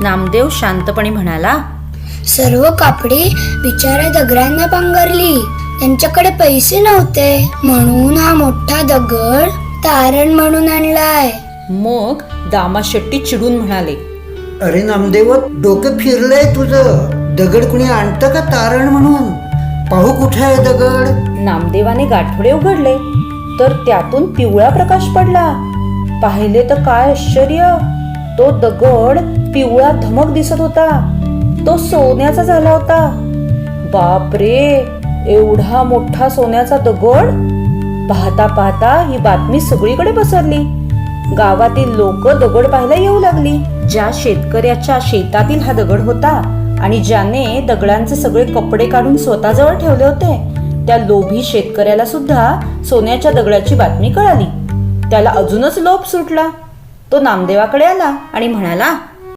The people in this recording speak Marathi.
नामदेव शांतपणे म्हणाला, सर्व कापडी बिचाऱ्या दगडांना पांघरली. त्यांच्याकडे पैसे नव्हते म्हणून हा मोठा दगड तारण म्हणून आणलाय. मग दामाशेट्टी चिडून म्हणाले, अरे नामदेव, डोकं फिरलंय तुझं. दगड कुणी आणतं का तारण म्हणून? पाहू कुठे आहे दगड? नामदेवाने गाठोडे उघडले तर त्यातून पिवळा प्रकाश पडला. पाहिले तर काय आश्चर्य, तो दगड पिवळा धमक दिसत होता. तो सोन्याचा झाला होता. बापरे, एवढा मोठा सोन्याचा दगड! पाहता पाहता ही बातमी सगळीकडे पसरली. गावातील लोक दगड पाहायला येऊ लागली. ज्या शेतकऱ्याच्या शेतातील हा दगड होता आणि ज्याने दगडांचे सगळे कपडे काढून स्वतःजवळ ठेवले होते, त्या लोभी शेतकऱ्याला सुद्धा सोन्याच्या दगडाची बातमी कळाली. त्याला अजूनच लोभ सुटला. तो नामदेवाकडे आला आणि म्हणाला,